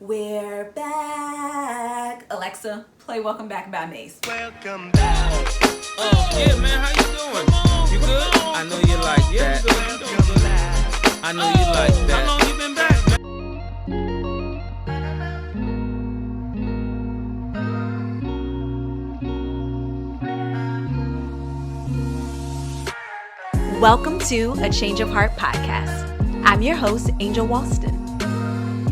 We're back. Alexa, play Welcome Back by Mace. Welcome back. Yeah, man, how you doing? You good? I know you like that. Welcome back. I know you like that. How long you been back, man? Welcome to A Change of Heart podcast. I'm your host, Angel Walston.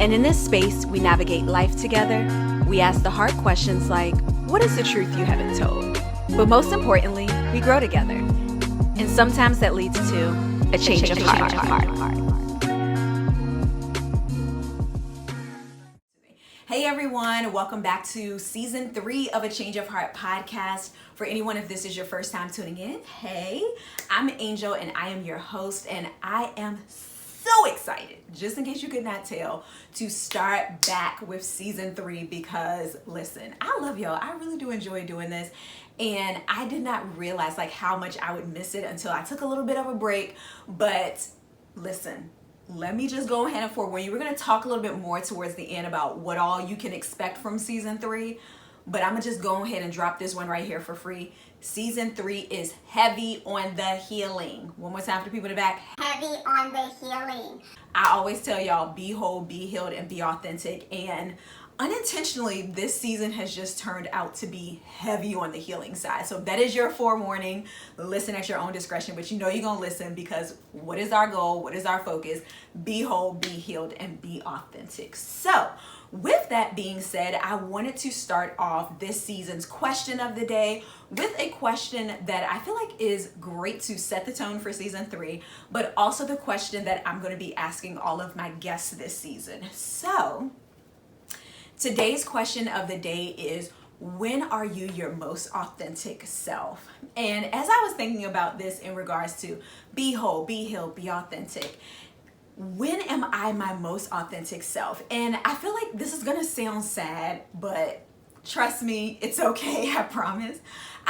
And in this space, we navigate life together. We ask the hard questions like, what is the truth you haven't told? But most importantly, we grow together. And sometimes that leads to a change of heart. Hey everyone, welcome back to season 3 of A Change of Heart podcast. For anyone, if this is your first time tuning in, hey, I'm Angel and I am your host, and I am so excited, just in case you could not tell, to start back with season 3 because listen, I love y'all. I really do enjoy doing this, and I did not realize how much I would miss it until I took a little bit of a break. But listen, let me just go ahead and forewarn you. We're going to talk a little bit more towards the end about what all you can expect from season 3, but I'm going to just go ahead and drop this one right here for free. Season 3 is heavy on the healing. One more time for the people in the back. Heavy on the healing. I always tell y'all, be whole, be healed, and be authentic. And unintentionally, this season has just turned out to be heavy on the healing side. So that is your forewarning. Listen at your own discretion, but you know you're going to listen because what is our goal? What is our focus? Be whole, be healed, and be authentic. So with that being said, I wanted to start off this season's question of the day with a question that I feel like is great to set the tone for season 3, but also the question that I'm going to be asking all of my guests this season. So today's question of the day is, when are you your most authentic self? And as I was thinking about this in regards to be whole, be healed, be authentic, when am I my most authentic self? And I feel like this is gonna sound sad, but trust me, it's okay, I promise.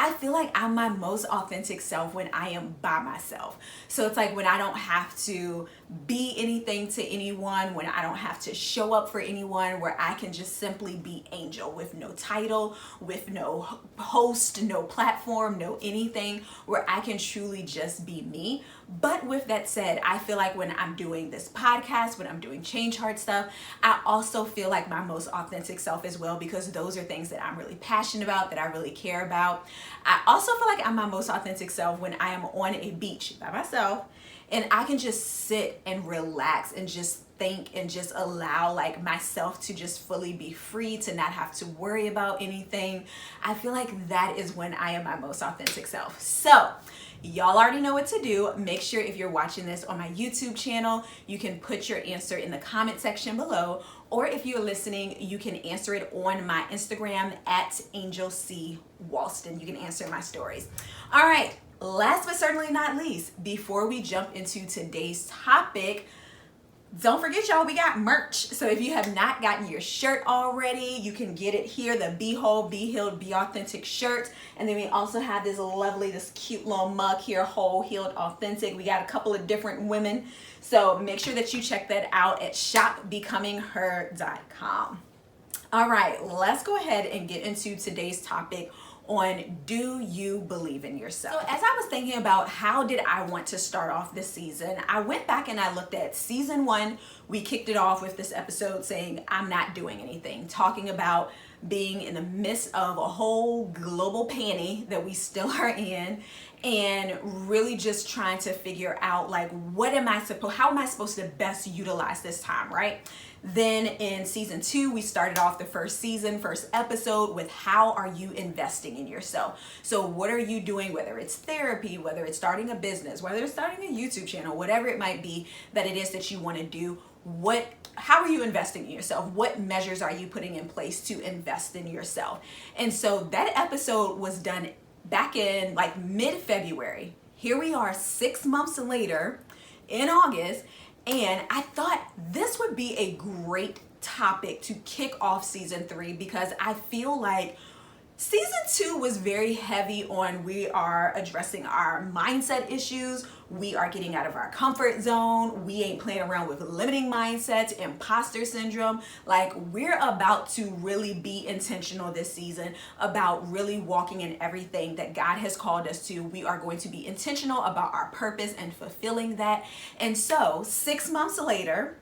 I feel like I'm my most authentic self when I am by myself. So it's like when I don't have to be anything to anyone, when I don't have to show up for anyone, where I can just simply be Angel with no title, with no host, no platform, no anything, where I can truly just be me. But with that said, I feel like when I'm doing this podcast, when I'm doing Change Heart stuff, I also feel like my most authentic self as well, because those are things that I'm really passionate about, that I really care about. I also feel like I'm my most authentic self when I am on a beach by myself and I can just sit and relax and just think and just allow myself to just fully be free, to not have to worry about anything. I feel like that is when I am my most authentic self. So y'all already know what to do. Make sure if you're watching this on my YouTube channel, you can put your answer in the comment section below. Or if you're listening, you can answer it on my Instagram at Angel C. Walston. You can answer my stories. All right, last but certainly not least, before we jump into today's topic, don't forget, y'all, we got merch. So if you have not gotten your shirt already, you can get it here, the Be Whole, Be Healed, Be Authentic shirt. And then we also have this cute little mug here, Whole, Healed, Authentic. We got a couple of different women. So make sure that you check that out at shopbecomingher.com. All right, let's go ahead and get into today's topic on, do you believe in yourself? So as I was thinking about how did I want to start off this season, I went back and I looked at season 1. We kicked it off with this episode saying, I'm not doing anything, talking about being in the midst of a whole global panic that we still are in, and really just trying to figure out how am I supposed to best utilize this time, right? Then in season 2, we started off the first episode with, how are you investing in yourself? So what are you doing, whether it's therapy, whether it's starting a business, whether it's starting a YouTube channel, whatever it might be that it is that you want to do, how are you investing in yourself? What measures are you putting in place to invest in yourself? And so that episode was done back in mid-February. Here we are 6 months later in August, and I thought this would be a great topic to kick off season 3 because I feel like Season 2 was very heavy on we are addressing our mindset issues. We are getting out of our comfort zone. We ain't playing around with limiting mindsets, imposter syndrome. Like, we're about to really be intentional this season about really walking in everything that God has called us to. We are going to be intentional about our purpose and fulfilling that. And so 6 months later,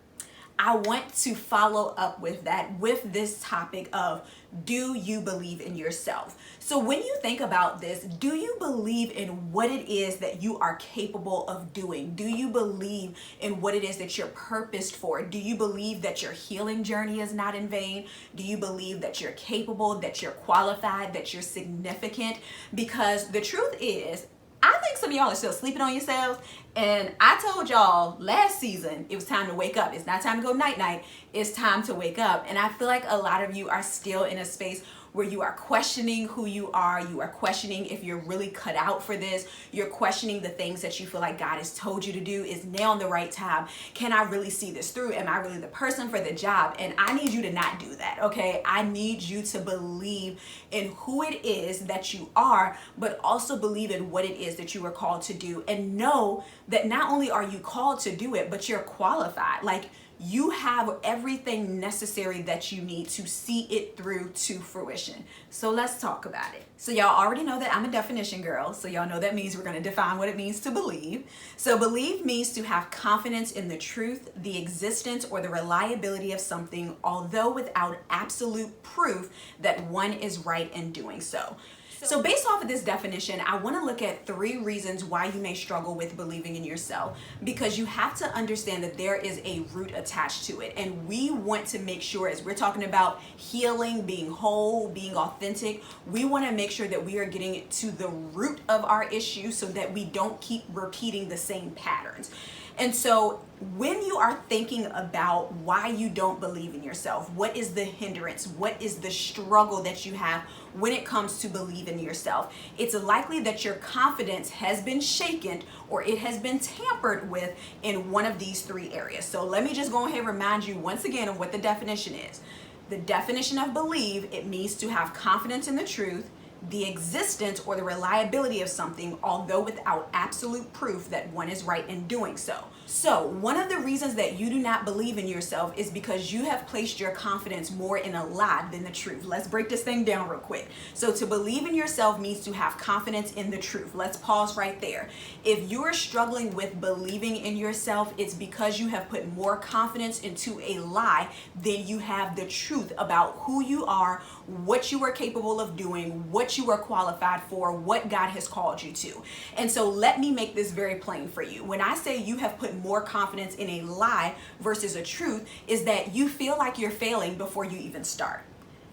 I want to follow up with that, with this topic of, do you believe in yourself? So when you think about this, do you believe in what it is that you are capable of doing? Do you believe in what it is that you're purposed for? Do you believe that your healing journey is not in vain? Do you believe that you're capable, that you're qualified, that you're significant? Because the truth is, I think some of y'all are still sleeping on yourselves. And I told y'all last season, it was time to wake up. It's not time to go night-night. It's time to wake up. And I feel like a lot of you are still in a space where you are questioning who you are. You are questioning if you're really cut out for this. You're questioning the things that you feel like God has told you to do. Is now in the right time? Can I really see this through? Am I really the person for the job? And I need you to not do that, okay? I need you to believe in who it is that you are, but also believe in what it is that you are called to do. And know that not only are you called to do it, but you're qualified. Like, you have everything necessary that you need to see it through to fruition. So let's talk about it. So y'all already know that I'm a definition girl. So y'all know that means we're going to define what it means to believe. So believe means to have confidence in the truth, the existence, or the reliability of something, although without absolute proof that one is right in doing so. So based off of this definition, I want to look at 3 reasons why you may struggle with believing in yourself, because you have to understand that there is a root attached to it. And we want to make sure, as we're talking about healing, being whole, being authentic, we want to make sure that we are getting to the root of our issue so that we don't keep repeating the same patterns. And so when you are thinking about why you don't believe in yourself, what is the hindrance? What is the struggle that you have when it comes to believe in yourself? It's likely that your confidence has been shaken or it has been tampered with in one of these 3 areas. So let me just go ahead and remind you once again of what the definition is. The definition of believe, it means to have confidence in the truth, the existence or the reliability of something, although without absolute proof that one is right in doing so. So one of the reasons that you do not believe in yourself is because you have placed your confidence more in a lie than the truth. Let's break this thing down real quick. So to believe in yourself means to have confidence in the truth. Let's pause right there. If you're struggling with believing in yourself, it's because you have put more confidence into a lie than you have the truth about who you are, what you are capable of doing, what you are qualified for, what God has called you to. And so let me make this very plain for you. When I say you have put more confidence in a lie versus a truth, is that you feel like you're failing before you even start.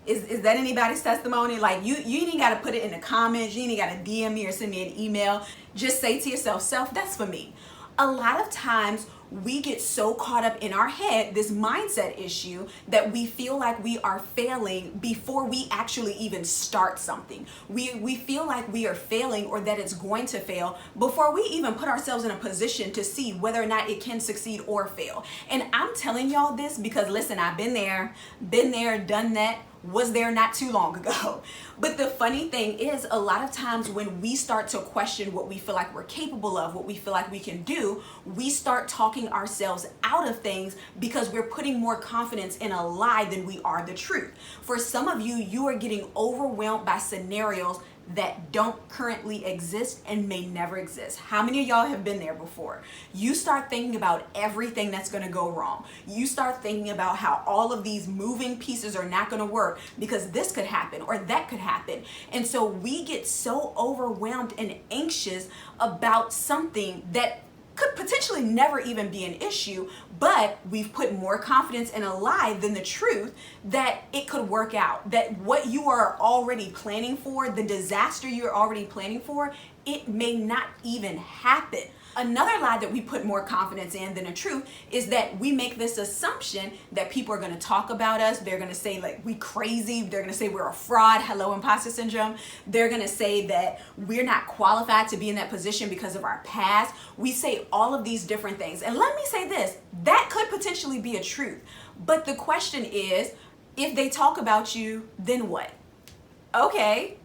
Is that anybody's testimony? Like, you ain't got to put it in the comments. You ain't got to DM me or send me an email. Just say to yourself, self, that's for me. A lot of times we get so caught up in our head, this mindset issue, that we feel like we are failing before we actually even start something. We feel like we are failing or that it's going to fail before we even put ourselves in a position to see whether or not it can succeed or fail. And I'm telling y'all this because, listen, I've been there, done that, was there not too long ago. But the funny thing is, a lot of times when we start to question what we feel like we're capable of, what we feel like we can do, we start talking ourselves out of things because we're putting more confidence in a lie than we are the truth. For some of you, you are getting overwhelmed by scenarios that don't currently exist and may never exist. How many of y'all have been there before? You start thinking about everything that's going to go wrong. You start thinking about how all of these moving pieces are not going to work because this could happen or that could happen. And so we get so overwhelmed and anxious about something that could potentially never even be an issue, but we've put more confidence in a lie than the truth that it could work out, that what you are already planning for, the disaster you're already planning for, it may not even happen. Another lie that we put more confidence in than the truth is that we make this assumption that people are going to talk about us. They're going to say like we crazy. They're going to say we're a fraud. Hello, imposter syndrome. They're going to say that we're not qualified to be in that position because of our past. We say all of these different things. And let me say this, that could potentially be a truth. But the question is, if they talk about you, then what? Okay.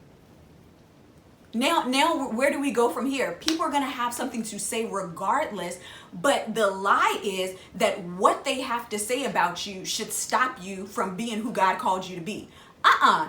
Now, where do we go from here? People are going to have something to say regardless, but the lie is that what they have to say about you should stop you from being who God called you to be.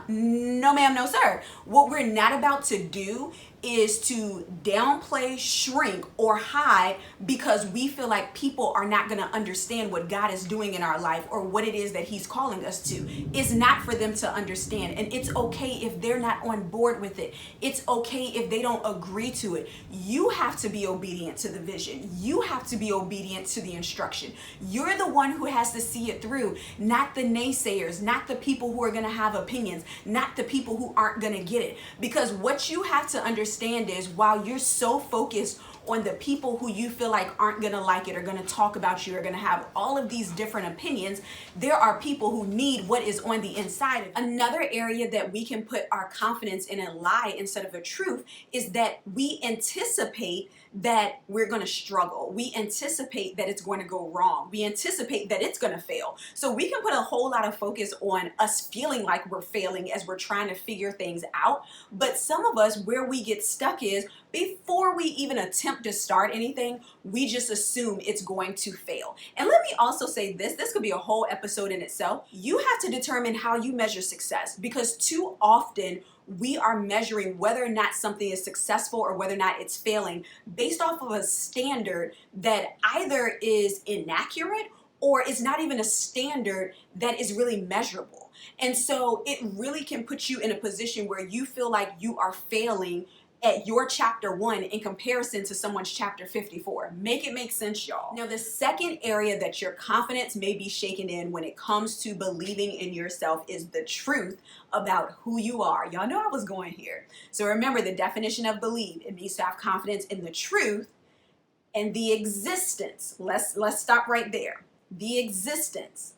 No ma'am, no sir. What we're not about to do is to downplay, shrink, or hide because we feel like people are not going to understand what God is doing in our life or what it is that he's calling us to. It's not for them to understand, and it's okay if they're not on board with it. It's okay if they don't agree to it. You have to be obedient to the vision. You have to be obedient to the instruction. You're the one who has to see it through, not the naysayers, not the people who are going to have opinions, not the people who aren't going to get it. Because what you have to understand is while you're so focused on the people who you feel like aren't going to like it, are going to talk about you, are going to have all of these different opinions, there are people who need what is on the inside. Another area that we can put our confidence in a lie instead of a truth is that we anticipate that we're going to struggle. We anticipate that it's going to go wrong. We anticipate that it's going to fail. So we can put a whole lot of focus on us feeling like we're failing as we're trying to figure things out. But some of us, where we get stuck is before we even attempt to start anything, we just assume it's going to fail. And let me also say this could be a whole episode in itself. You have to determine how you measure success, because too often we are measuring whether or not something is successful or whether or not it's failing based off of a standard that either is inaccurate or is not even a standard that is really measurable. And so it really can put you in a position where you feel like you are failing at your chapter 1 in comparison to someone's chapter 54. Make it make sense, y'all. Now, the second area that your confidence may be shaken in when it comes to believing in yourself is the truth about who you are. Y'all know I was going here. So remember the definition of believe. It means to have confidence in the truth and the existence. Let's stop right there. The existence.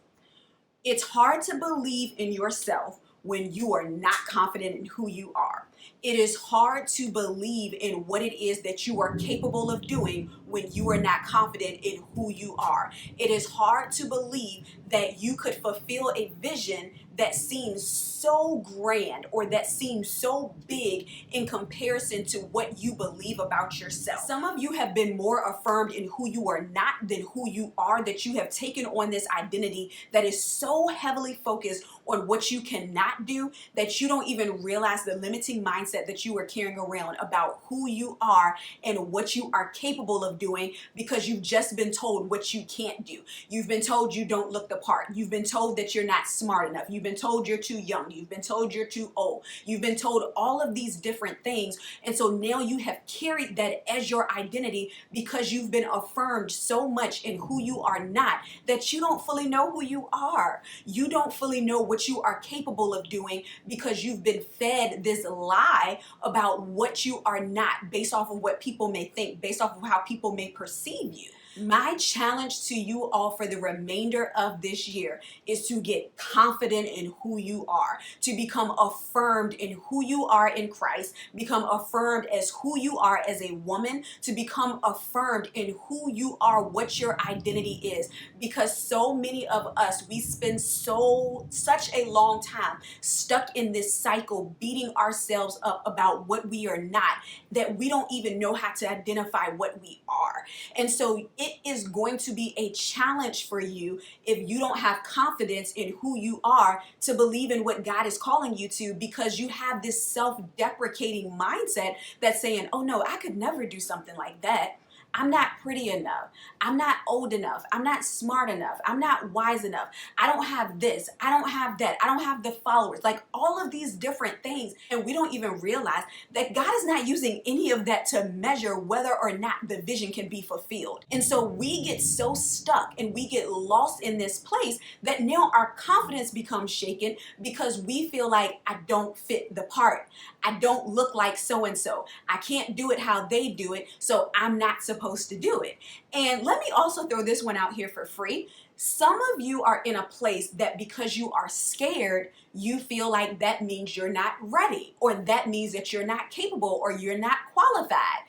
It's hard to believe in yourself when you are not confident in who you are. It is hard to believe in what it is that you are capable of doing when you are not confident in who you are. It is hard to believe that you could fulfill a vision that seems so grand or that seems so big in comparison to what you believe about yourself. Some of you have been more affirmed in who you are not than who you are, that you have taken on this identity that is so heavily focused on what you cannot do that you don't even realize the limiting mindset that you are carrying around about who you are and what you are capable of doing, because you've just been told what you can't do. You've been told you don't look the part. You've been told that you're not smart enough. You've been told you're too young. You've been told you're too old. You've been told all of these different things. And so now you have carried that as your identity because you've been affirmed so much in who you are not that you don't fully know who you are. You don't fully know what you are capable of doing because you've been fed this lie about what you are not based off of what people may think, based off of how people may perceive you. My challenge to you all for the remainder of this year is to get confident in who you are, to become affirmed in who you are in Christ, become affirmed as who you are as a woman, to become affirmed in who you are, what your identity is. Because so many of us, we spend such a long time stuck in this cycle, beating ourselves up about what we are not, that we don't even know how to identify what we are. And so it is going to be a challenge for you if you don't have confidence in who you are to believe in what God is calling you to, because you have this self-deprecating mindset that's saying, oh no, I could never do something like that. I'm not pretty enough. I'm not old enough. I'm not smart enough. I'm not wise enough. I don't have this. I don't have that. I don't have the followers. Like all of these different things. And we don't even realize that God is not using any of that to measure whether or not the vision can be fulfilled. And so we get so stuck and we get lost in this place that now our confidence becomes shaken because we feel like I don't fit the part. I don't look like so-and-so. I can't do it how they do it, so I'm not supposed to do it. And let me also throw this one out here for free. Some of you are in a place that because you are scared, you feel like that means you're not ready, or that means that you're not capable or you're not qualified.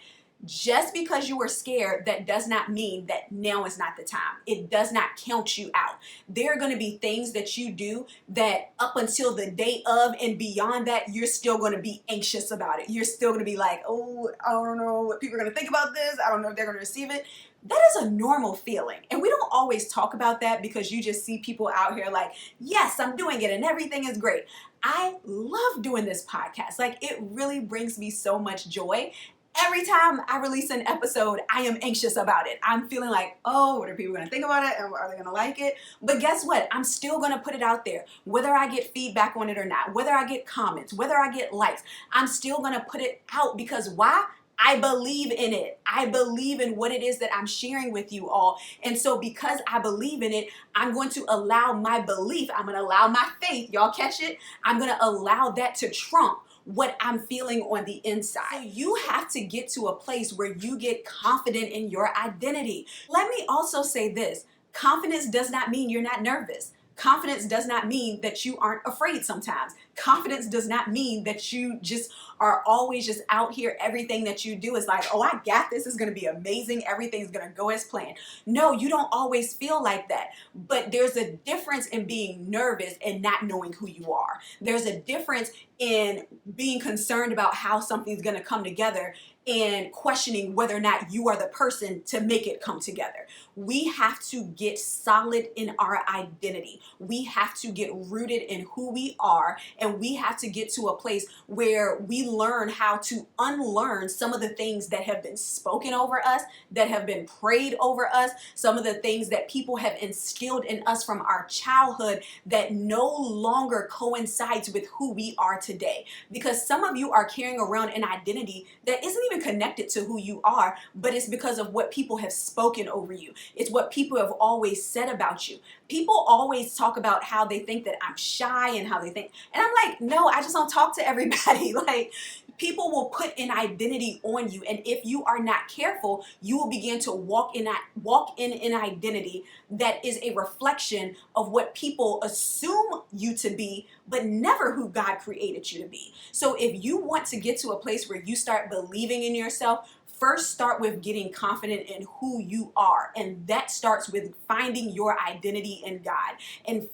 Just because you were scared, that does not mean that now is not the time. It does not count you out. There are going to be things that you do that up until the day of and beyond that, you're still going to be anxious about it. You're still going to be like, oh, I don't know what people are going to think about this. I don't know if they're going to receive it. That is a normal feeling. And we don't always talk about that because you just see people out here like, yes, I'm doing it and everything is great. I love doing this podcast. Like, it really brings me so much joy. Every time I release an episode, I am anxious about it. I'm feeling like, oh, what are people going to think about it? And are they going to like it? But guess what? I'm still going to put it out there. Whether I get feedback on it or not, whether I get comments, whether I get likes, I'm still going to put it out because why? I believe in it. I believe in what it is that I'm sharing with you all. And so because I believe in it, I'm going to allow my belief, I'm going to allow my faith, y'all catch it? I'm going to allow that to trump what I'm feeling on the inside. So you have to get to a place where you get confident in your identity. Let me also say this. Confidence does not mean you're not nervous. Confidence does not mean that you aren't afraid sometimes. Confidence does not mean that you just are always just out here. Everything that you do is like, oh, I got this. It's going to be amazing. Everything's going to go as planned. No, you don't always feel like that. But there's a difference in being nervous and not knowing who you are. There's a difference in being concerned about how something's going to come together and questioning whether or not you are the person to make it come together. We have to get solid in our identity. We have to get rooted in who we are, and we have to get to a place where we learn how to unlearn some of the things that have been spoken over us, that have been prayed over us, some of the things that people have instilled in us from our childhood that no longer coincides with who we are today. Because some of you are carrying around an identity that isn't even connected to who you are, but it's because of what people have spoken over you. It's what people have always said about you. People always talk about how they think that I'm shy and how they think, and I'm like, no, I just don't talk to everybody. Like, people will put an identity on you, and if you are not careful, you will begin to walk in an identity that is a reflection of what people assume you to be, but never who God created you to be. So if you want to get to a place where you start believing in yourself, first start with getting confident in who you are. And that starts with finding your identity in God, and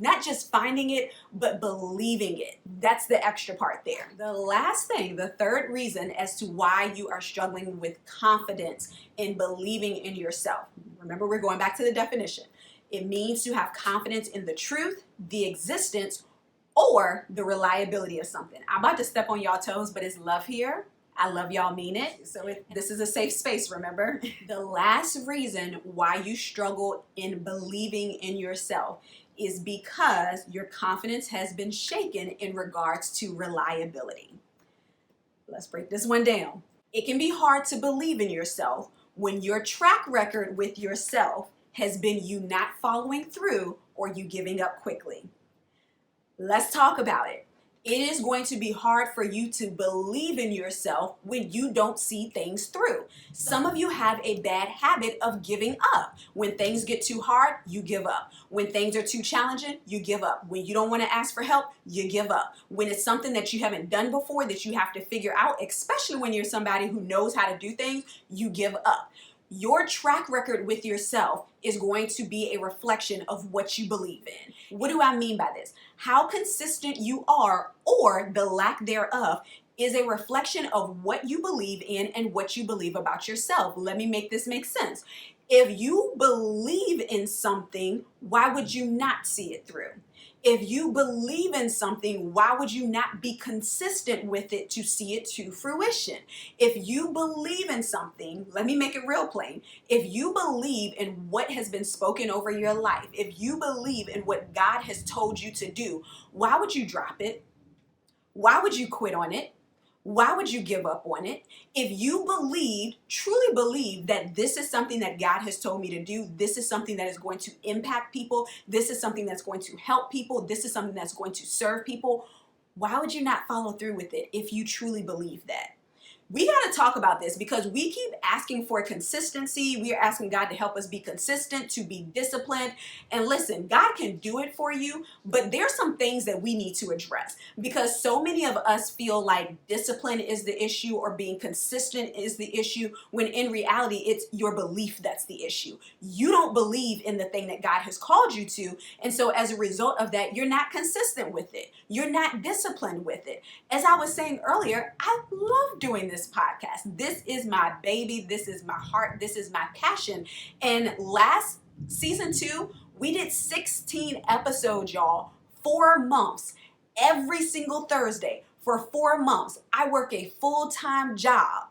not just finding it, but believing it. That's the extra part there. The last thing, the third reason as to why you are struggling with confidence in believing in yourself. Remember, we're going back to the definition. It means to have confidence in the truth, the existence, or the reliability of something. I'm about to step on y'all toes, but it's love here. I love y'all, mean it. So this is a safe space, remember? The last reason why you struggle in believing in yourself is because your confidence has been shaken in regards to reliability. Let's break this one down. It can be hard to believe in yourself when your track record with yourself has been you not following through or you giving up quickly. Let's talk about it. It is going to be hard for you to believe in yourself when you don't see things through. Some of you have a bad habit of giving up. When things get too hard, you give up. When things are too challenging, you give up. When you don't want to ask for help, you give up. When it's something that you haven't done before that you have to figure out, especially when you're somebody who knows how to do things, you give up. Your track record with yourself is going to be a reflection of what you believe in. What do I mean by this? How consistent you are, or the lack thereof, is a reflection of what you believe in and what you believe about yourself. Let me make this make sense. If you believe in something, why would you not see it through? If you believe in something, why would you not be consistent with it to see it to fruition? If you believe in something, let me make it real plain. If you believe in what has been spoken over your life, if you believe in what God has told you to do, why would you drop it? Why would you quit on it? Why would you give up on it? If you truly believe that this is something that God has told me to do, this is something that is going to impact people, this is something that's going to help people, this is something that's going to serve people, why would you not follow through with it if you truly believe that? we got to talk about this because we keep asking for consistency. We are asking God to help us be consistent, to be disciplined. And listen, God can do it for you, but there's some things that we need to address because so many of us feel like discipline is the issue or being consistent is the issue, when in reality, it's your belief that's the issue. You don't believe in the thing that God has called you to. And so as a result of that, you're not consistent with it. You're not disciplined with it. As I was saying earlier, I love doing this podcast. This is my baby. This is my heart. This is my passion. And last season 2, we did 16 episodes, y'all, 4 months, every single Thursday for 4 months. I work a full-time job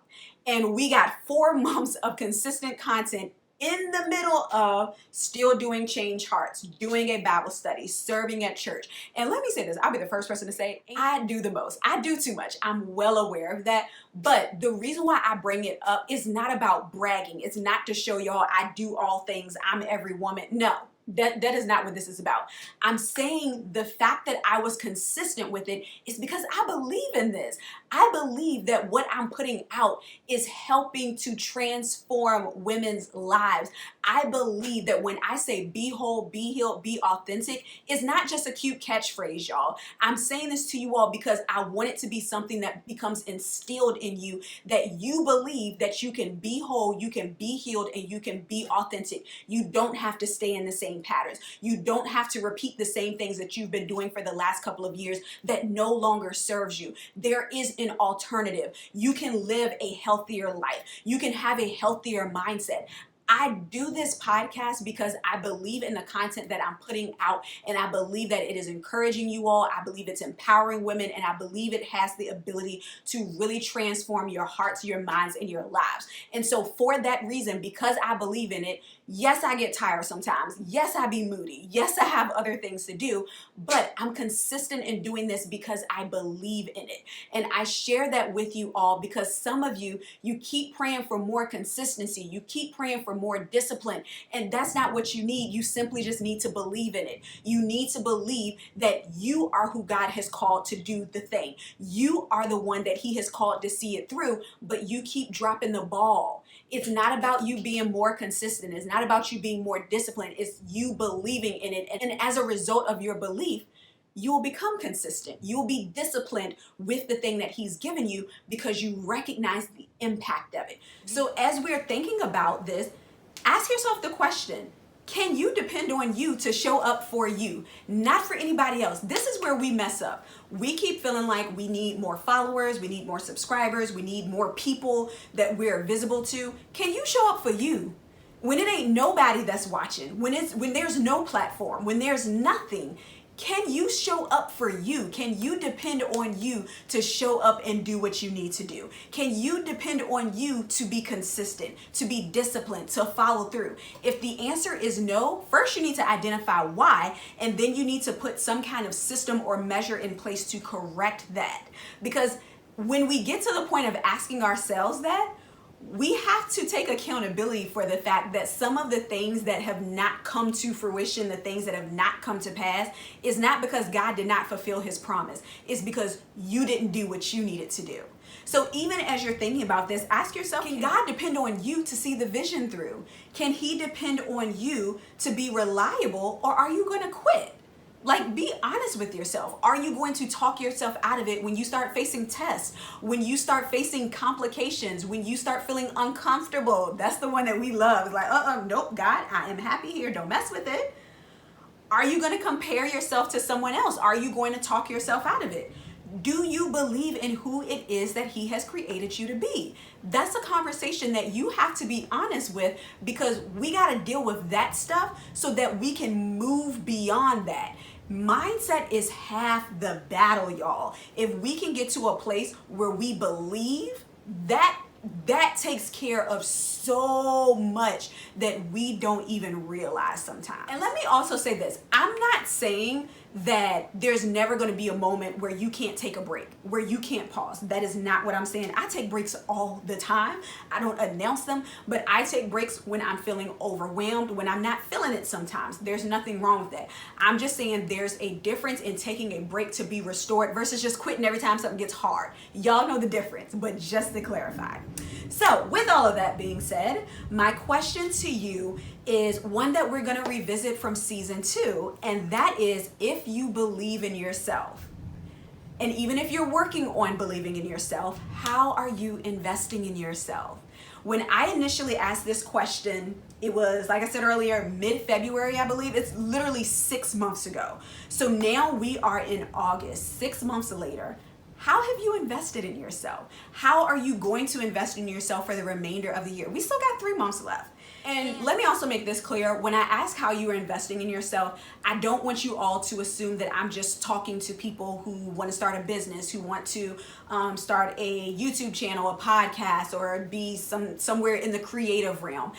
and we got 4 months of consistent content in the middle of still doing Change Hearts, doing a Bible study, serving at church. And let me say this, I'll be the first person to say, I do the most. I do too much. I'm well aware of that. But the reason why I bring it up is not about bragging. It's not to show y'all I do all things. I'm every woman. No. That is not what this is about. I'm saying the fact that I was consistent with it is because I believe in this. I believe that what I'm putting out is helping to transform women's lives. I believe that when I say be whole, be healed, be authentic, it's not just a cute catchphrase, y'all. I'm saying this to you all because I want it to be something that becomes instilled in you, that you believe that you can be whole, you can be healed, and you can be authentic. You don't have to stay in the same patterns. You don't have to repeat the same things that you've been doing for the last couple of years that no longer serves you. There is an alternative. You can live a healthier life. You can have a healthier mindset. I do this podcast because I believe in the content that I'm putting out, and I believe that it is encouraging you all. I believe it's empowering women, and I believe it has the ability to really transform your hearts, your minds, and your lives. And so for that reason, because I believe in it, yes, I get tired sometimes. Yes, I be moody. Yes, I have other things to do, but I'm consistent in doing this because I believe in it. And I share that with you all because some of you keep praying for more consistency. You keep praying for more discipline, and that's not what you need. You simply just need to believe in it. You need to believe that you are who God has called to do the thing. You are the one that He has called to see it through, but you keep dropping the ball. It's not about you being more consistent. It's not about you being more disciplined. It's you believing in it. And as a result of your belief, you will become consistent. You will be disciplined with the thing that He's given you because you recognize the impact of it. So as we're thinking about this, ask yourself the question, can you depend on you to show up for you, not for anybody else? This is where we mess up. We keep feeling like we need more followers, we need more subscribers, we need more people that we're visible to. Can you show up for you when it ain't nobody that's watching, when there's no platform, when there's nothing? Can you show up for you? Can you depend on you to show up and do what you need to do? Can you depend on you to be consistent, to be disciplined, to follow through? If the answer is no, first you need to identify why, and then you need to put some kind of system or measure in place to correct that. Because when we get to the point of asking ourselves that, we have to take accountability for the fact that some of the things that have not come to fruition, the things that have not come to pass, is not because God did not fulfill His promise. It's because you didn't do what you needed to do. So even as you're thinking about this, ask yourself, can God depend on you to see the vision through? Can He depend on you to be reliable, or are you going to quit? Like, be honest with yourself. Are you going to talk yourself out of it when you start facing tests, when you start facing complications, when you start feeling uncomfortable? That's the one that we love. It's like, nope, God, I am happy here. Don't mess with it. Are you going to compare yourself to someone else? Are you going to talk yourself out of it? Do you believe in who it is that He has created you to be? That's a conversation that you have to be honest with, because we got to deal with that stuff so that we can move beyond that. Mindset is half the battle, y'all. If we can get to a place where we believe, that takes care of so much that we don't even realize sometimes. And let me also say this. I'm not saying that there's never going to be a moment where you can't take a break, where you can't pause. That is not what I'm saying. I take breaks all the time. I don't announce them, but I take breaks when I'm feeling overwhelmed, when I'm not feeling it sometimes. There's nothing wrong with that. I'm just saying there's a difference in taking a break to be restored versus just quitting every time something gets hard. Y'all know the difference, but just to clarify. So with all of that being said, my question to you is one that we're going to revisit from season 2, and that is, if you believe in yourself, and even if you're working on believing in yourself, how are you investing in yourself? When I initially asked this question, it was, like I said earlier, mid-February, I believe. It's literally 6 months ago. So now we are in August, 6 months later. How have you invested in yourself? How are you going to invest in yourself for the remainder of the year? We still got 3 months left. And let me also make this clear. When I ask how you are investing in yourself, I don't want you all to assume that I'm just talking to people who want to start a business, who want to start a YouTube channel, a podcast, or be somewhere in the creative realm.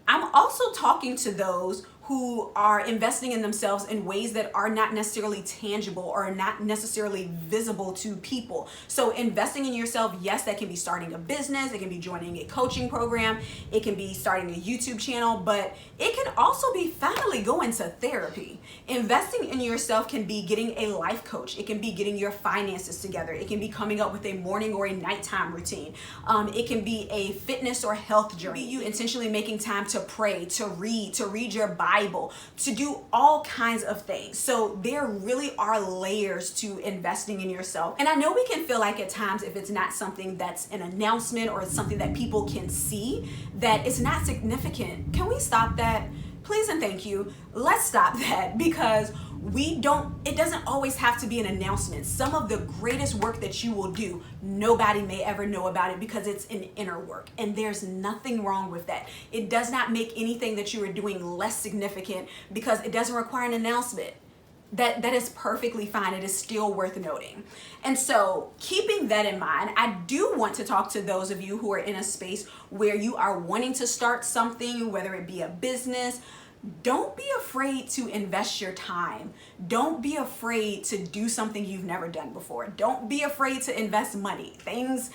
I'm also talking to those who are investing in themselves in ways that are not necessarily tangible or not necessarily visible to people. So investing in yourself, yes, that can be starting a business, it can be joining a coaching program, it can be starting a YouTube channel, but it can also be finally going to therapy. Investing in yourself can be getting a life coach, it can be getting your finances together, it can be coming up with a morning or a nighttime routine, it can be a fitness or health journey, you intentionally making time to pray, to read your Bible, to do all kinds of things. So there really are layers to investing in yourself. And I know we can feel like at times, if it's not something that's an announcement or it's something that people can see, that it's not significant. Can we stop that? Please and thank you. Let's stop that, because it doesn't always have to be an announcement. Some of the greatest work that you will do, nobody may ever know about it because it's an inner work, and there's nothing wrong with that. It does not make anything that you are doing less significant because it doesn't require an announcement. That is perfectly fine. It is still worth noting. And so keeping that in mind, I do want to talk to those of you who are in a space where you are wanting to start something, whether it be a business. Don't be afraid to invest your time. Don't be afraid to do something you've never done before. Don't be afraid to invest money. Things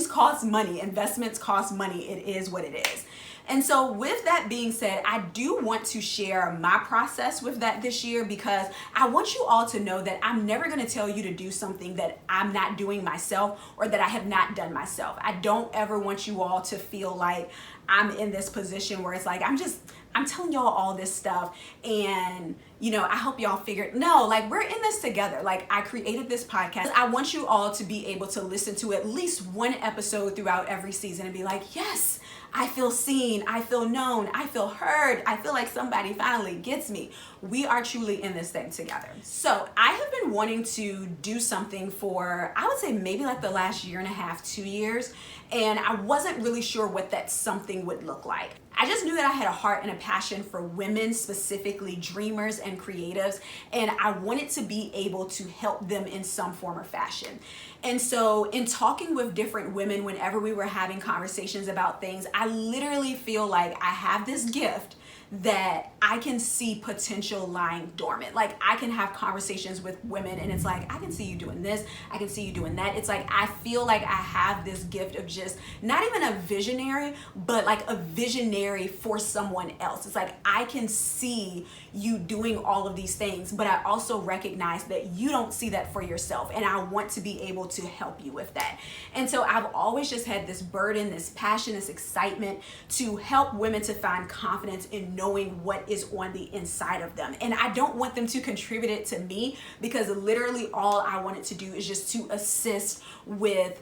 cost money. Investments cost money. It is what it is. And so with that being said, I do want to share my process with that this year, because I want you all to know that I'm never going to tell you to do something that I'm not doing myself or that I have not done myself. I don't ever want you all to feel like I'm in this position where it's like, I'm telling y'all all this stuff and, I hope y'all figured, no, like, we're in this together. Like, I created this podcast. I want you all to be able to listen to at least one episode throughout every season and be like, yes, I feel seen, I feel known, I feel heard, I feel like somebody finally gets me. We are truly in this thing together. So I have been wanting to do something for, I would say maybe like the last year and a half, 2 years, and I wasn't really sure what that something would look like. I just knew that I had a heart and a passion for women, specifically dreamers and creatives, and I wanted to be able to help them in some form or fashion. And so in talking with different women, whenever we were having conversations about things, I literally feel like I have this gift that I can see potential lying dormant. Like, I can have conversations with women and it's like, I can see you doing this, I can see you doing that. It's like, I feel like I have this gift of just not even a visionary, but like a visionary for someone else. It's like, I can see you doing all of these things, but I also recognize that you don't see that for yourself, and I want to be able to help you with that. And so I've always just had this burden, this passion, this excitement to help women to find confidence in knowing what is on the inside of them. And I don't want them to contribute it to me, because literally all I wanted to do is just to assist with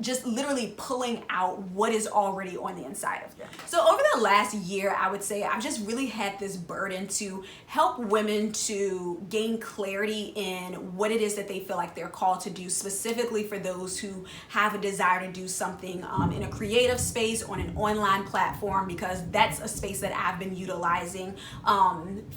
just literally pulling out what is already on the inside of them. So over the last year, I would say I've just really had this burden to help women to gain clarity in what it is that they feel like they're called to do, specifically for those who have a desire to do something in a creative space, on an online platform, because that's a space that I've been utilizing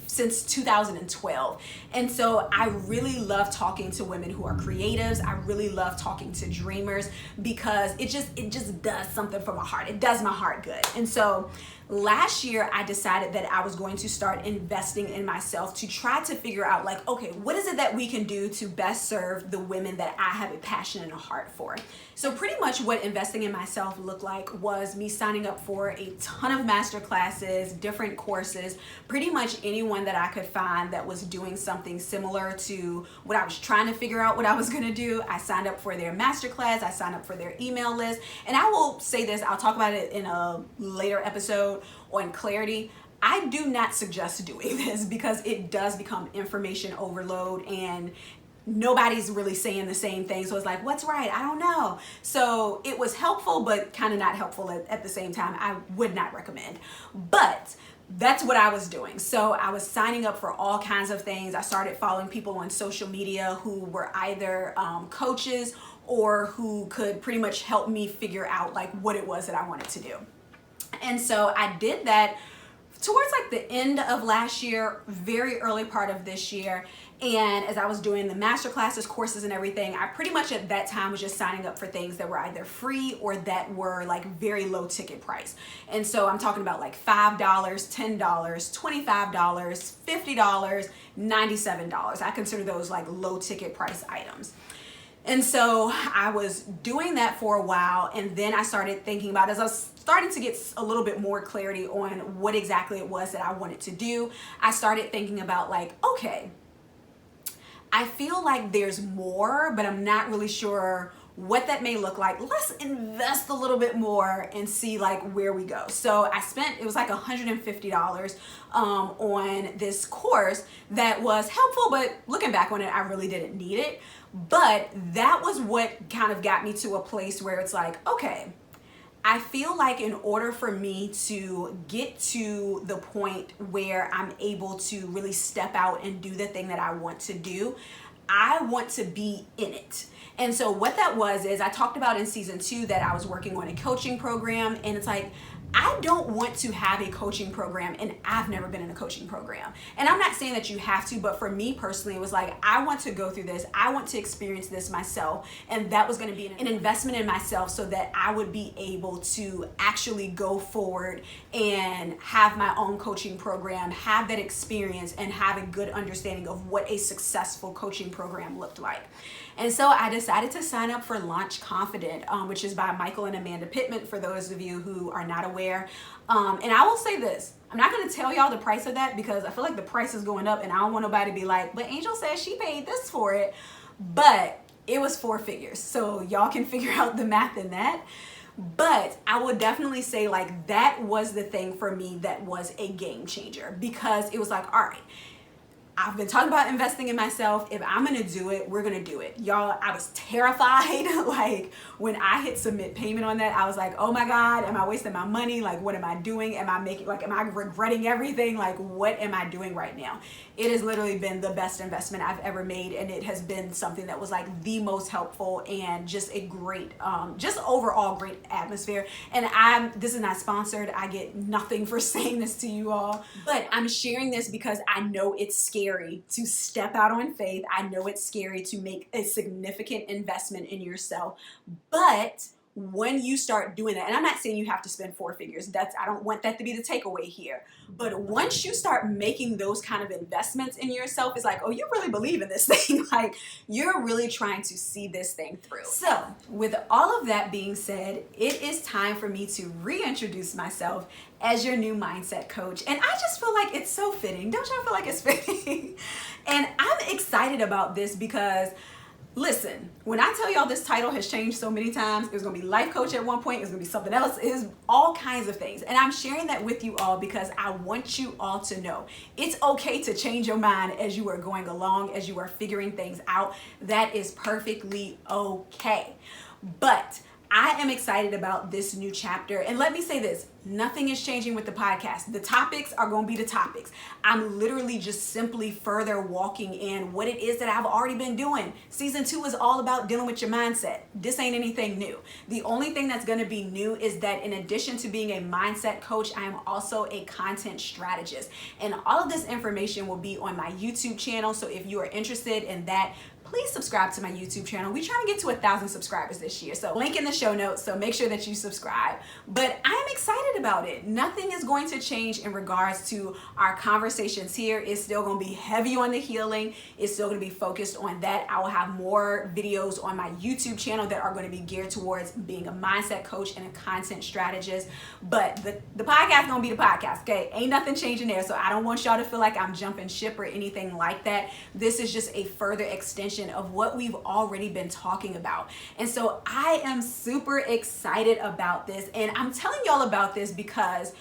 since 2012. And so I really love talking to women who are creatives. I really love talking to dreamers, because it just does something for my heart. It does my heart good. And so last year I decided that I was going to start investing in myself to try to figure out like, okay, what is it that we can do to best serve the women that I have a passion and a heart for? So pretty much what investing in myself looked like was me signing up for a ton of master classes, different courses, pretty much anyone that I could find that was doing something similar to what I was trying to figure out what I was gonna do. I signed up for their master class, I signed up for their email list, and I will say this, I'll talk about it in a later episode on clarity. I do not suggest doing this because it does become information overload and nobody's really saying the same thing. So it's like, what's right? I don't know. So it was helpful, but kind of not helpful at the same time. I would not recommend. But that's what I was doing. So I was signing up for all kinds of things. I started following people on social media who were either coaches or who could pretty much help me figure out like what it was that I wanted to do. And so I did that towards like the end of last year, very early part of this year. And as I was doing the master classes, courses and everything, I pretty much at that time was just signing up for things that were either free or that were like very low ticket price. And so I'm talking about like $5, $10, $25, $50, $97. I consider those like low ticket price items. And so I was doing that for a while, and then I started thinking about, as I was starting to get a little bit more clarity on what exactly it was that I wanted to do, I started thinking about like, okay, I feel like there's more, but I'm not really sure what that may look like. Let's invest a little bit more and see like where we go. So I spent, it was like $150 on this course that was helpful, but looking back on it, I really didn't need it. But that was what kind of got me to a place where it's like, okay, I feel like in order for me to get to the point where I'm able to really step out and do the thing that I want to do, I want to be in it. And so what that was is I talked about in season 2 that I was working on a coaching program, and it's like, I don't want to have a coaching program, and I've never been in a coaching program. And I'm not saying that you have to, but for me personally, it was like, I want to go through this. I want to experience this myself. And that was going to be an investment in myself so that I would be able to actually go forward and have my own coaching program, have that experience, and have a good understanding of what a successful coaching program looked like. And so I decided to sign up for Launch Confident, which is by Michael and Amanda Pittman, for those of you who are not aware. And I will say this, I'm not going to tell y'all the price of that because I feel like the price is going up and I don't want nobody to be like, but Angel says she paid this for it. But it was 4 figures. So y'all can figure out the math in that. But I would definitely say like that was the thing for me that was a game changer, because it was like, all right, I've been talking about investing in myself. If I'm going to do it, we're going to do it. Y'all, I was terrified. Like when I hit submit payment on that, I was like, oh my God, am I wasting my money? Like, what am I doing? Am I making, like, am I regretting everything? Like, what am I doing right now? It has literally been the best investment I've ever made. And it has been something that was like the most helpful and just a great, just overall great atmosphere. And this is not sponsored. I get nothing for saying this to you all, but I'm sharing this because I know it's scary to step out on faith. I know it's scary to make a significant investment in yourself, but when you start doing that, and I'm not saying you have to spend 4 figures, I don't want that to be the takeaway here, but once you start making those kind of investments in yourself, it's like, oh, you really believe in this thing. Like you're really trying to see this thing through. So with all of that being said, it is time for me to reintroduce myself as your new mindset coach. And I just feel like it's so fitting. Don't y'all feel like it's fitting? And I'm excited about this because listen, when I tell y'all this title has changed so many times, it was gonna be life coach at one point, it's gonna be something else, it is all kinds of things. And I'm sharing that with you all because I want you all to know it's okay to change your mind as you are going along, as you are figuring things out. That is perfectly okay. But I am excited about this new chapter. And let me say this, nothing is changing with the podcast. The topics are going to be the topics. I'm literally just simply further walking in what it is that I've already been doing. Season 2 is all about dealing with your mindset. This ain't anything new. The only thing that's going to be new is that in addition to being a mindset coach, I am also a content strategist. And all of this information will be on my YouTube channel. So if you are interested in that, please subscribe to my YouTube channel. We're trying to get to 1,000 subscribers this year. So link in the show notes, so make sure that you subscribe. But I am excited about it. Nothing is going to change in regards to our conversations here. It's still going to be heavy on the healing. It's still going to be focused on that. I will have more videos on my YouTube channel that are going to be geared towards being a mindset coach and a content strategist. But the podcast is going to be the podcast, okay? Ain't nothing changing there. So I don't want y'all to feel like I'm jumping ship or anything like that. This is just a further extension of what we've already been talking about. And so I am super excited about this. And I'm telling y'all about this because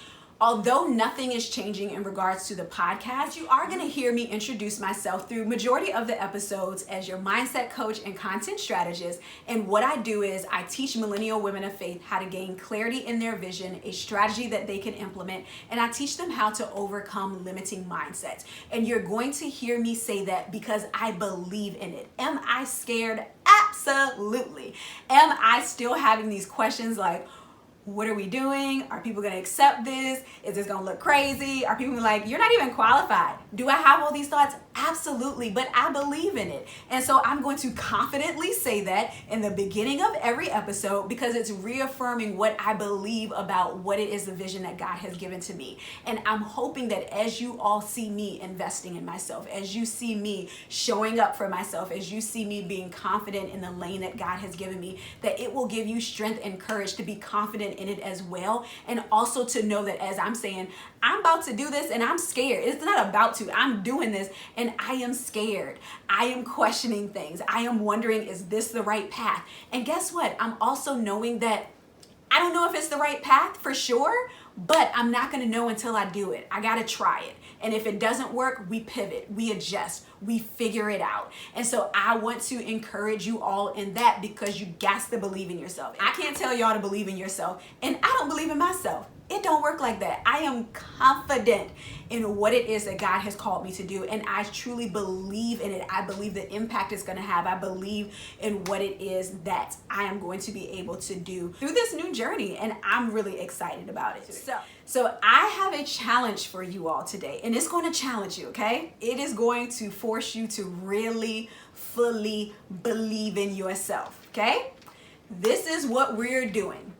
although nothing is changing in regards to the podcast, you are going to hear me introduce myself through majority of the episodes as your mindset coach and content strategist. And what I do is I teach millennial women of faith how to gain clarity in their vision, a strategy that they can implement, and I teach them how to overcome limiting mindsets. And you're going to hear me say that because I believe in it. Am I scared? Absolutely. Am I still having these questions like, what are we doing? Are people going to accept this? Is this going to look crazy? Are people like, you're not even qualified? Do I have all these thoughts? Absolutely, but I believe in it. And so I'm going to confidently say that in the beginning of every episode because it's reaffirming what I believe about what it is, the vision that God has given to me. And I'm hoping that as you all see me investing in myself, as you see me showing up for myself, as you see me being confident in the lane that God has given me, that it will give you strength and courage to be confident in it as well. And also to know that as I'm saying, I'm about to do this and I'm scared. It's not about to, I'm doing this and I am scared. I am questioning things. I am wondering, is this the right path? And guess what? I'm also knowing that I don't know if it's the right path for sure, but I'm not going to know until I do it. I got to try it. And if it doesn't work, we pivot, we adjust, we figure it out. And so I want to encourage you all in that because you got to believe in yourself. I can't tell y'all to believe in yourself, and I don't believe in myself. It don't work like that. I am confident in what it is that God has called me to do, and I truly believe in it. I believe the impact it's going to have. I believe in what it is that I am going to be able to do through this new journey, and I'm really excited about it. So I have a challenge for you all today, and it's going to challenge you, okay? It is going to force you to really fully believe in yourself, okay? This is what we're doing.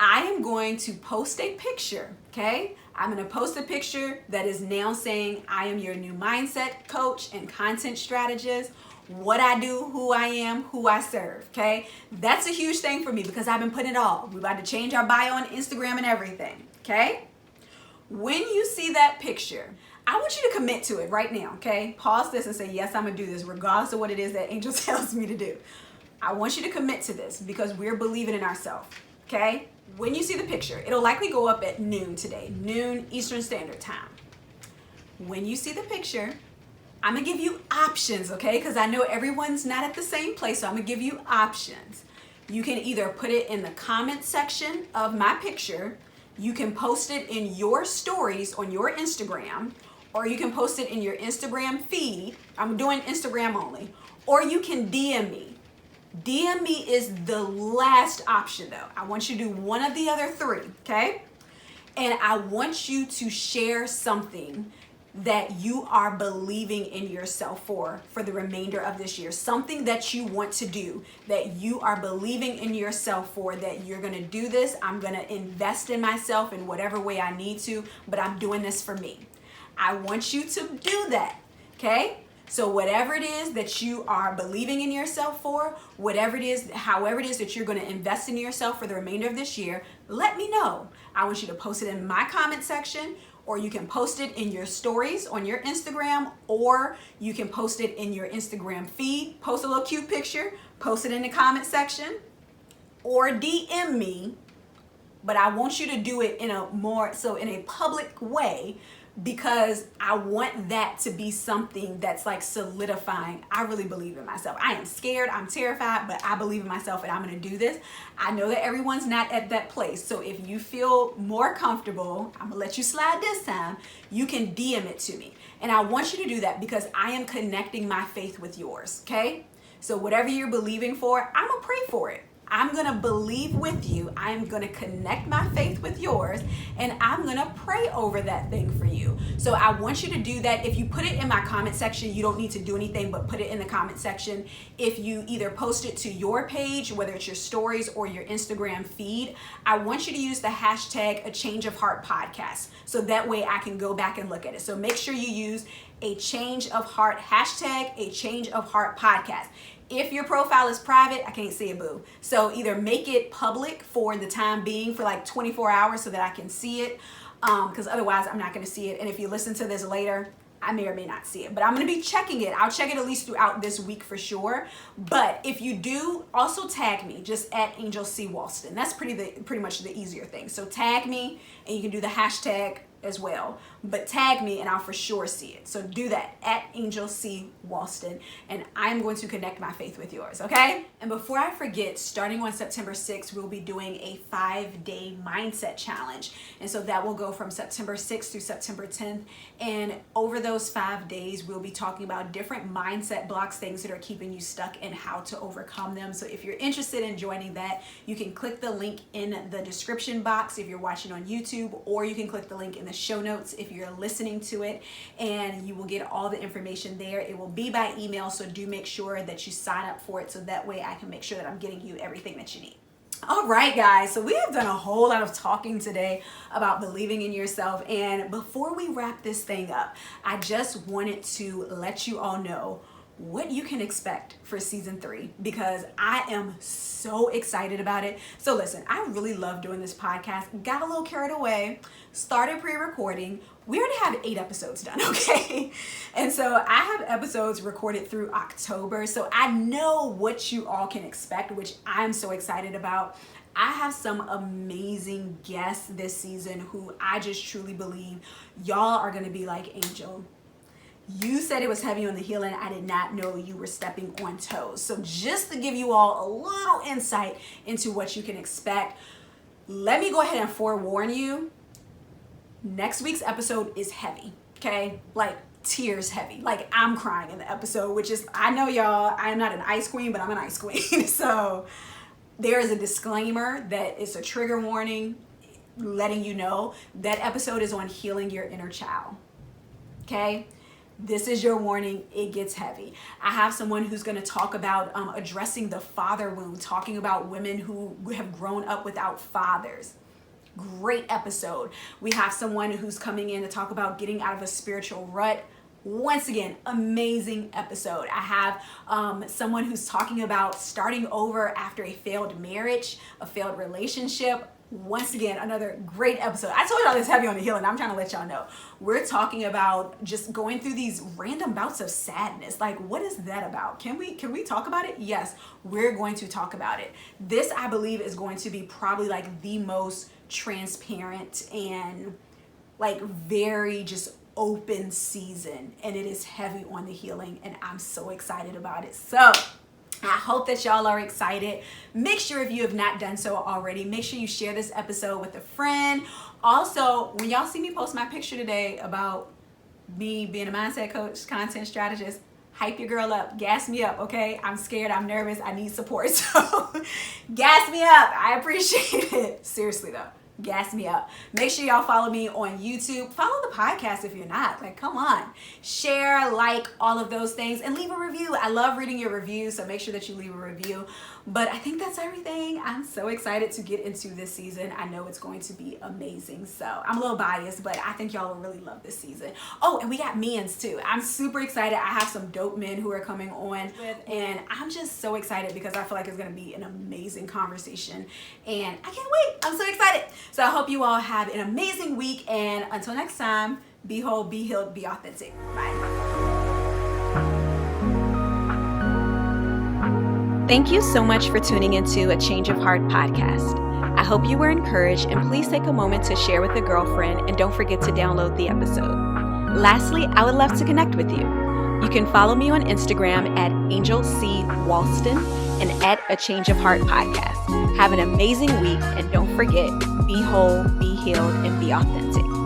I am going to post a picture, okay? I'm going to post a picture that is now saying I am your new mindset coach and content strategist, what I do, who I am, who I serve, okay? That's a huge thing for me because I've been putting it all. We're about to change our bio on Instagram and everything, okay? When you see that picture, I want you to commit to it right now, okay? Pause this and say, yes, I'm going to do this regardless of what it is that Angel tells me to do. I want you to commit to this because we're believing in ourselves, okay? When you see the picture, it'll likely go up at noon today, noon Eastern Standard Time. When you see the picture, I'm going to give you options, okay? Because I know everyone's not at the same place, so I'm going to give you options. You can either put it in the comment section of my picture, you can post it in your stories on your Instagram, or you can post it in your Instagram feed. I'm doing Instagram only. Or you can DM me. DM me is the last option though. I want you to do one of the other three, okay? And I want you to share something that you are believing in yourself for the remainder of this year. Something that you want to do, that you are believing in yourself for, that you're going to do this. I'm going to invest in myself in whatever way I need to, but I'm doing this for me. I want you to do that, okay? So whatever it is that you are believing in yourself for, whatever it is, however it is that you're going to invest in yourself for the remainder of this year, let me know. I want you to post it in my comment section, or you can post it in your stories on your Instagram, or you can post it in your Instagram feed. Post a little cute picture, post it in the comment section, or DM me. But I want you to do it in a public way, because I want that to be something that's like solidifying. I really believe in myself. I am scared, I'm terrified, but I believe in myself and I'm going to do this. I know that everyone's not at that place. So if you feel more comfortable, I'm going to let you slide this time, you can DM it to me. And I want you to do that because I am connecting my faith with yours, okay? So whatever you're believing for, I'm going to pray for it. I'm going to believe with you. I'm going to connect my faith with yours, and I'm going to pray over that thing for you. So I want you to do that. If you put it in my comment section, you don't need to do anything but put it in the comment section. If you either post it to your page, whether it's your stories or your Instagram feed, I want you to use the hashtag A Change of Heart Podcast. So that way I can go back and look at it. So make sure you use A Change of Heart, hashtag A Change of Heart Podcast. If your profile is private, I can't see it, boo. So either make it public for the time being, for like 24 hours so that I can see it, because otherwise I'm not going to see it. And if you listen to this later, I may or may not see it, but I'm going to be checking it. I'll check it at least throughout this week for sure. But if you do, also tag me, just at Angel C. Walston. That's pretty much the easier thing. So tag me, and you can do the hashtag as well, but tag me and I'll for sure see it. So do that at Angel C. Walston, and I'm going to connect my faith with yours, okay? And before I forget, starting on September 6th, we'll be doing a 5-day mindset challenge. And so that will go from September 6th through September 10th. And over those 5 days, we'll be talking about different mindset blocks, things that are keeping you stuck, and how to overcome them. So if you're interested in joining that, you can click the link in the description box if you're watching on YouTube, or you can click the link in the show notes if you're listening to it, and you will get all the information there. It will be by email, so do make sure that you sign up for it so that way I can make sure that I'm getting you everything that you need. All right, guys, so we have done a whole lot of talking today about believing in yourself, and before we wrap this thing up, I just wanted to let you all know what you can expect for season 3, because I am so excited about it. So listen, I really love doing this podcast. Got a little carried away, started pre-recording. We already have 8 episodes done, okay? And so I have episodes recorded through October, so I know what you all can expect, which I'm so excited about. I have some amazing guests this season who I just truly believe y'all are gonna be like, Angel, you said it was heavy on the healing. I did not know you were stepping on toes. So just to give you all a little insight into what you can expect, let me go ahead and forewarn you. Next week's episode is heavy, okay? Like tears heavy. Like I'm crying in the episode, which is, I know y'all, I'm not an ice queen, but I'm an ice queen. So there is a disclaimer that it's a trigger warning, letting you know that episode is on healing your inner child, okay? This is your warning. It gets heavy. I have someone who's going to talk about addressing the father wound, talking about women who have grown up without fathers. Great episode. We have someone who's coming in to talk about getting out of a spiritual rut. Once again, amazing episode. I have someone who's talking about starting over after a failed marriage, a failed relationship. Once again, another great episode. I told y'all it's heavy on the healing. I'm trying to let y'all know. We're talking about just going through these random bouts of sadness. Like, what is that about? Can we talk about it? Yes, we're going to talk about it. This, I believe, is going to be probably like the most transparent and like very just open season. And it is heavy on the healing, and I'm so excited about it. So I hope that y'all are excited. Make sure, if you have not done so already, make sure you share this episode with a friend. Also, when y'all see me post my picture today about me being a mindset coach, content strategist, hype your girl up, gas me up, okay? I'm scared, I'm nervous, I need support. So gas me up. I appreciate it. Seriously though. Gas me up. Make sure y'all follow me on YouTube. Follow the podcast if you're not. Like, come on. Share, like, all of those things, and leave a review. I love reading your reviews, so make sure that you leave a review. But I think that's everything. I'm so excited to get into this season. I know it's going to be amazing. So I'm a little biased, but I think y'all will really love this season. Oh, and we got men's too. I'm super excited. I have some dope men who are coming on, and I'm just so excited because I feel like it's going to be an amazing conversation, and I can't wait. I'm so excited. So I hope you all have an amazing week, and until next time, be whole, be healed, be authentic. Bye. Thank you so much for tuning into A Change of Heart podcast. I hope you were encouraged, and please take a moment to share with a girlfriend, and don't forget to download the episode. Lastly, I would love to connect with you. You can follow me on Instagram at Angel C. Walston and at A Change of Heart podcast. Have an amazing week, and don't forget, be whole, be healed, and be authentic.